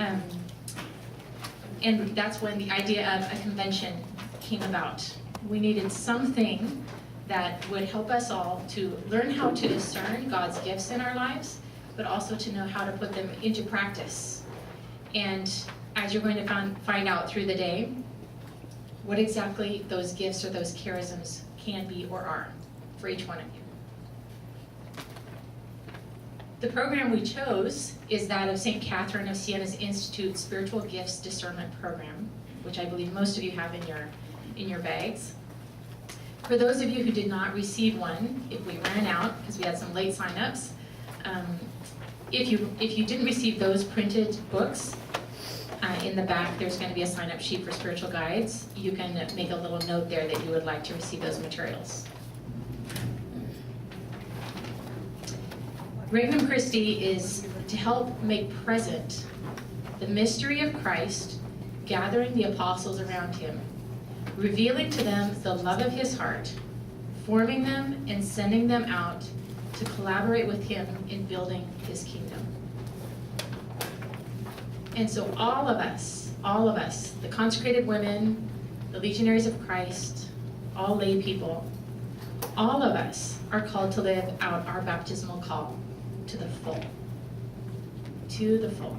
Um, and that's when the idea of a convention came about. We needed something that would help us all to learn how to discern God's gifts in our lives, but also to know how to put them into practice. And as you're going to find out through the day, what exactly those gifts or those charisms can be or are for each one of you. The program we chose is that of St. Catherine of Siena's Institute Spiritual Gifts Discernment Program, which I believe most of you have in your bags. For those of you who did not receive one, if we ran out, because we had some late signups, if you didn't receive those printed books, in the back there's going to be a sign-up sheet for spiritual guides. You can make a little note there that you would like to receive those materials. Regnum Christi is to help make present the mystery of Christ, gathering the apostles around him, revealing to them the love of his heart, forming them and sending them out to collaborate with him in building his kingdom. And so all of us, the consecrated women, the legionaries of Christ, all lay people, all of us are called to live out our baptismal call to the full. To the full.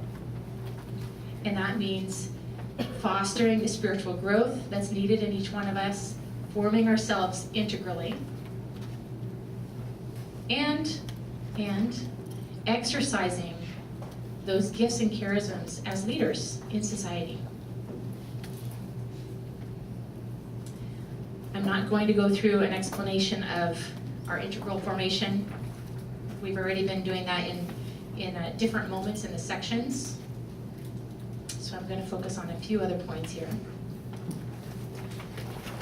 And that means fostering the spiritual growth that's needed in each one of us, forming ourselves integrally, and exercising those gifts and charisms as leaders in society. I'm not going to go through an explanation of our integral formation. We've already been doing that in different moments in the sections. So I'm going to focus on a few other points here.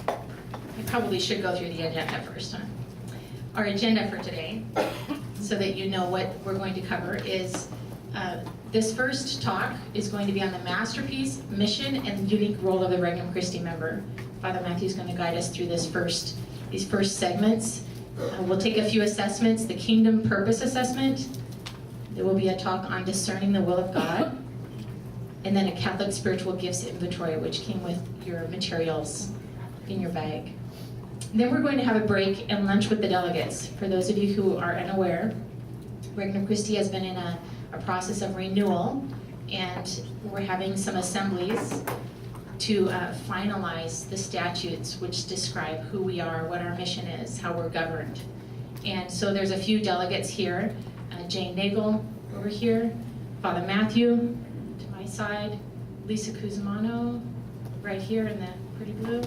I probably should go through the agenda first. Our agenda for today, so that you know what we're going to cover, is this first talk is going to be on the masterpiece, mission, and unique role of the Regnum Christi member. Father Matthew is going to guide us through these first segments. We'll take a few assessments, the Kingdom Purpose Assessment. There will be a talk on discerning the will of God, and then a Catholic Spiritual Gifts Inventory, which came with your materials in your bag. Then we're going to have a break and lunch with the delegates. For those of you who are unaware, Regnum Christi has been in a process of renewal, and we're having some assemblies to finalize the statutes which describe who we are, what our mission is, how we're governed. And so there's a few delegates here. Jane Nagel over here, Father Matthew to my side, Lisa Cusimano right here in the pretty blue,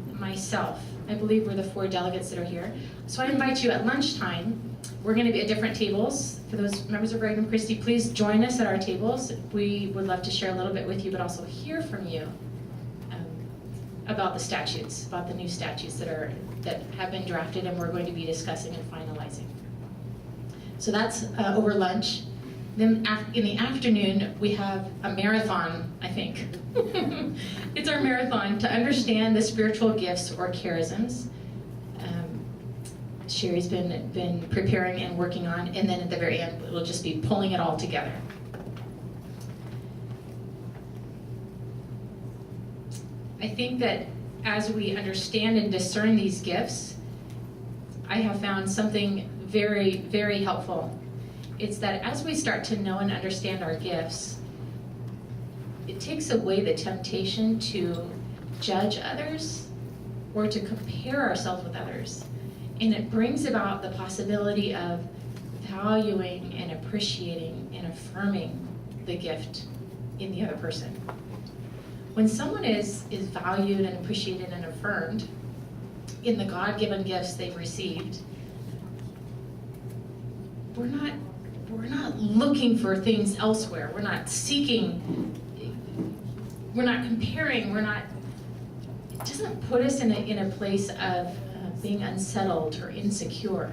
and myself. I believe we're the 4 delegates that are here. So I invite you at lunchtime. We're going to be at different tables. For those members of Regnum Christi, please join us at our tables. We would love to share a little bit with you, but also hear from you about the statutes, about the new statutes that have been drafted and we're going to be discussing and finalizing. So that's over lunch. Then in the afternoon, we have a marathon, I think. It's our marathon to understand the spiritual gifts or charisms. Sherry's been preparing and working on, and then at the very end, we'll just be pulling it all together. I think that as we understand and discern these gifts, I have found something very, very helpful. It's that as we start to know and understand our gifts, it takes away the temptation to judge others or to compare ourselves with others. And it brings about the possibility of valuing and appreciating and affirming the gift in the other person. When someone is valued and appreciated and affirmed in the God-given gifts they've received, we're not looking for things elsewhere. We're not seeking, we're not comparing, it doesn't put us in a place of being unsettled or insecure.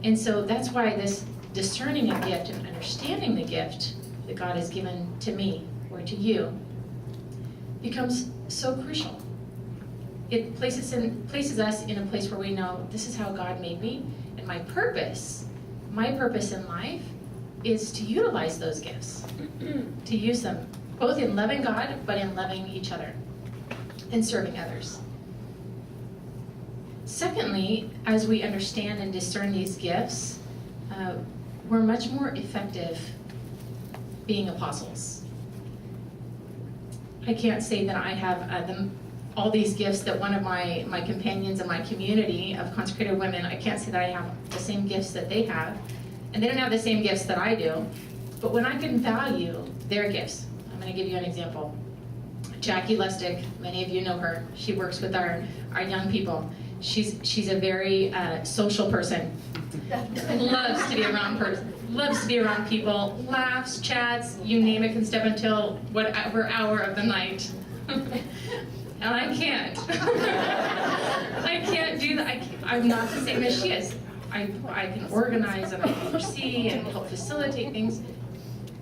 And so that's why this discerning a gift and understanding the gift that God has given to me or to you becomes so crucial. It places us in a place where we know this is how God made me, and my purpose in life is to utilize those gifts, to use them, both in loving God, but in loving each other and serving others. Secondly, as we understand and discern these gifts, we're much more effective being apostles. I can't say that I have all these gifts that one of my companions in my community of consecrated women, I can't say that I have the same gifts that they have, and they don't have the same gifts that I do, but when I can value their gifts, I'm going to give you an example. Jackie Lustig, many of you know her, she works with our young people. She's a very social person, loves to be around people, laughs, chats, you name it, can step until whatever hour of the night. And I can't. I can't do that. I'm not the same as she is. I can organize and I can foresee and help facilitate things.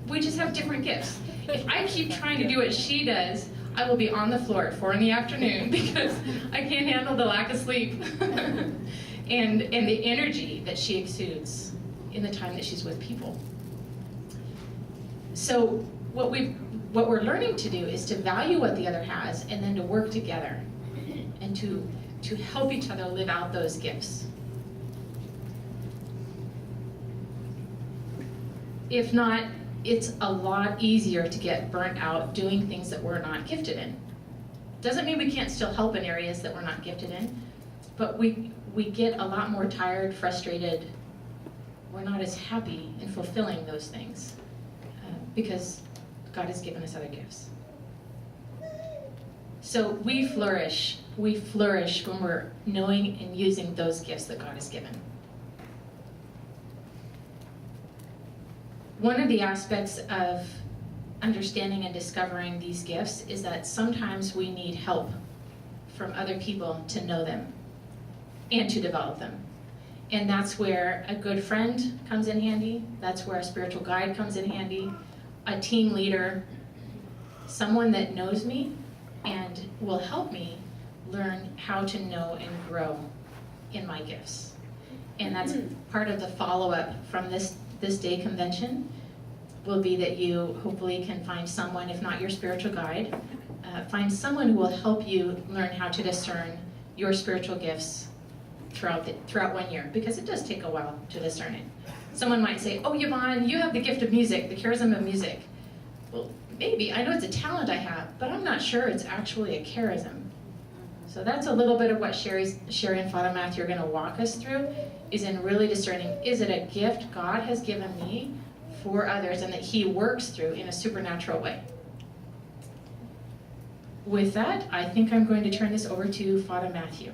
We just have different gifts. If I keep trying to do what she does, I will be on the floor at 4 p.m. because I can't handle the lack of sleep and the energy that she exudes in the time that she's with people. So what we're learning to do is to value what the other has and then to work together and to help each other live out those gifts. If not, it's a lot easier to get burnt out doing things that we're not gifted in. Doesn't mean we can't still help in areas that we're not gifted in, but we get a lot more tired, frustrated. We're not as happy in fulfilling those things because God has given us other gifts. So we flourish when we're knowing and using those gifts that God has given. One of the aspects of understanding and discovering these gifts is that sometimes we need help from other people to know them and to develop them. And that's where a good friend comes in handy. That's where a spiritual guide comes in handy. A team leader, someone that knows me and will help me learn how to know and grow in my gifts. And that's part of the follow-up from this day convention will be that you hopefully can find someone, if not your spiritual guide, find someone who will help you learn how to discern your spiritual gifts throughout 1 year, because it does take a while to discern it. Someone might say, oh, Yvonne, you have the gift of music, the charism of music. Well, maybe, I know it's a talent I have, but I'm not sure it's actually a charism. So that's a little bit of what Sherry and Father Matthew are going to walk us through, is in really discerning, is it a gift God has given me for others and that He works through in a supernatural way? With that, I think I'm going to turn this over to Father Matthew.